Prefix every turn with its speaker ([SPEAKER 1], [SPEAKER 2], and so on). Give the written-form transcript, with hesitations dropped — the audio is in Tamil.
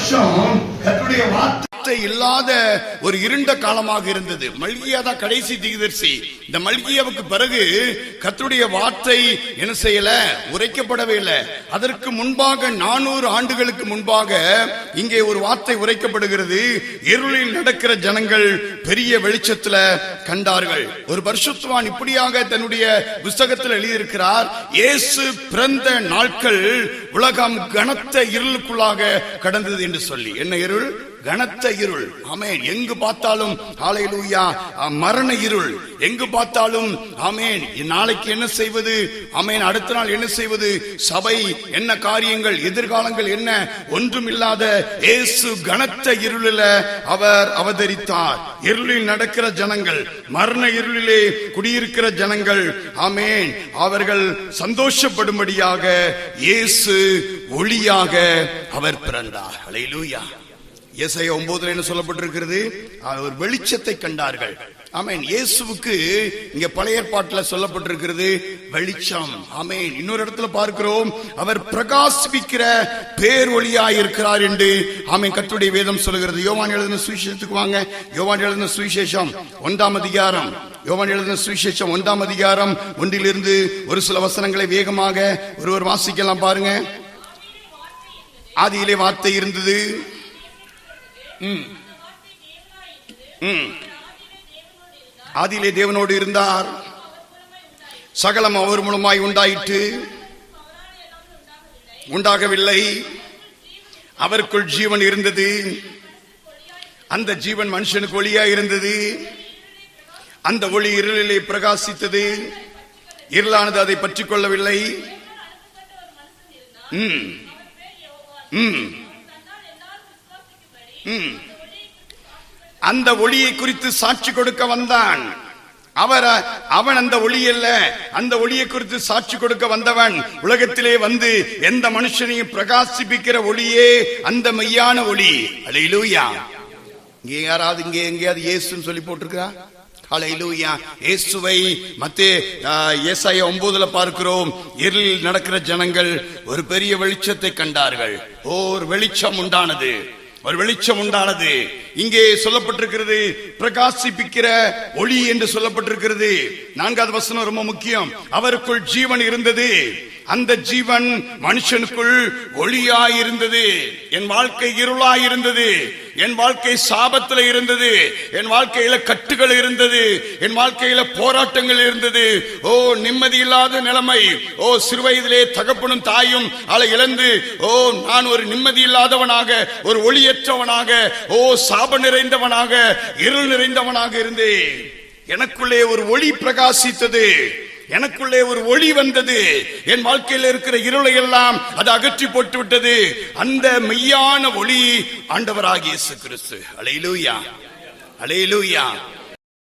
[SPEAKER 1] வருஷம் கர்த்தருடைய வார்த்தை இல்லாத ஒரு இருண்ட காலமாக இருந்தது. மல்கியா தான் கடைசி தீர்க்கதரிசி. இந்த மல்கியாவுக்கு பிறகு கர்த்தருடைய வார்த்தை என்ன செய்யல, உரைக்கப்படவே இல்லை. அதற்கு முன்பாக 400 ஆண்டுகளுக்கு முன்பாக இங்கே ஒரு வார்த்தை உரைக்கப்படுகிறது. இருளில் நடக்கிற ஜனங்கள் பெரிய வெளிச்சத்துல கண்டார்கள். ஒரு பரிசுத்தவான் இப்படியாக தன்னுடைய புத்தகத்தில் எழுதியிருக்கிறார், இயேசு பிறந்த நாட்கள் உலகம் கனத்த இருளுக்குள்ளாக கடந்தது என்று சொல்லி. என்ன இருள்? கனத்த இருள். ஆமென். எங்கு பார்த்தாலும் ஹல்லேலூயா மரண இருள். எங்கு பார்த்தாலும் ஆமென். நாளைக்கு என்ன செய்வது, ஆமென், அடுத்த நாள் என்ன செய்வது, சபை என்ன காரியங்கள், எதிர்காலங்கள் என்ன, ஒன்றும் இல்லாத இயேசு கனத்த இருளில அவர் அவதரித்தார். இருளில் நடக்கிற ஜனங்கள், மரண இருளிலே குடியிருக்கிற ஜனங்கள், ஆமென், அவர்கள் சந்தோஷப்படும்படியாக இயேசு ஒளியாக அவர் பிறந்தார். ஹல்லேலூயா. ஏசாயா 9 என்ன சொல்லப்பட்டிருக்கிறது? அவர் வெளிச்சத்தை கண்டார்கள். ஆமென். இயேசுவுக்கு இங்க பழைய ஏற்பாட்டில் சொல்லப்பட்டிருக்கிறது வெளிச்சம். ஆமென். இன்னொரு இடத்துல பார்க்கிறோம், அவர் பிரகாசிக்கிற பேர் ஒளியாய் இருக்கிறார் என்று ஆமென் கர்த்தருடைய வேதம் சொல்லுகிறது. யோவான் எழுதின சுவிசேஷத்துக்கு வாங்க. யோவான் எழுதின சுவிசேஷம் 1ஆம் அதிகாரம். யோவான் எழுதின சுவிசேஷம் 1ஆம் அதிகாரம் 1 ஒரு சில வசனங்களை வேகமாக ஒருவர் வாசிக்கலாம் பாருங்க. ஆதியிலே வார்த்தை இருந்தது. ஆதியிலே தேவனோடு இருந்தார். சகலம் அவர் மூலமாய் உண்டாயிற்று, உண்டாகவில்லை. அவருக்குள் ஜீவன் இருந்தது, அந்த ஜீவன் மனுஷனுக்கு ஒளியாய் இருந்தது. அந்த ஒளி இருளிலே பிரகாசித்தது, இருளானது அதை பற்றிக் கொள்ளவில்லை. அந்த ஒளியை குறித்து சாட்சி கொடுக்க வந்தான். அவன் அந்த ஒளி அல்ல, அந்த ஒளியை குறித்து சாட்சி கொடுக்க வந்தவன். உலகத்திலே வந்து எந்த மனுஷனையும் பிரகாசிப்பிக்கிற ஒளியே அந்த மெய்யான ஒளி. அல்லேலூயா. இங்கே யாராவது இங்கே எங்கேயாவது இயேசுன்னு சொல்லி போட்டிருக்கா? ஹல்லேலூயா. இயேசுவை ஏசாயா 9 பார்க்கிறோம். இருளில் நடக்கிற ஜனங்கள் ஒரு பெரிய வெளிச்சத்தை கண்டார்கள். ஒரு வெளிச்சம் உண்டானது, ஒரு வெளிச்சம் உண்டானது. இங்கே சொல்லப்பட்டிருக்கிறது பிரகாசிப்பிக்கிற ஒளி என்று சொல்லப்பட்டிருக்கிறது. 4வது வசனம் ரொம்ப முக்கியம். அவருக்குள் ஜீவன் இருந்தது, அந்த ஜீவன் மனுஷனுக்குள் ஒளியாயிருந்தது. என் வாழ்க்கை இருளாயிருந்தது, என் வாழ்க்கை சாபத்தில் இருந்தது, என் வாழ்க்கையில கட்டுகள் இருந்தது, என் வாழ்க்கையில போராட்டங்கள் இருந்தது. ஓ நிம்மதி இல்லாத நிலைமை. ஓ சிறுவயதிலே தகப்பனும் தாயும் அதை இழந்து, ஓ நான் ஒரு நிம்மதி இல்லாதவனாக, ஒரு ஒளியற்றவனாக, ஓ சாப நிறைந்தவனாக, இருள் நிறைந்தவனாக இருந்தேன். எனக்குள்ளே ஒரு ஒளி பிரகாசித்தது, எனக்குள்ளே ஒரு ஒளி வந்தது. என் வாழ்க்கையில் இருக்கிற இருளை எல்லாம் அது அகற்றி போட்டு விட்டது. அந்த மெய்யான ஒளி ஆண்டவராகிய இயேசு கிறிஸ்து. அல்லேலூயா, அல்லேலூயா.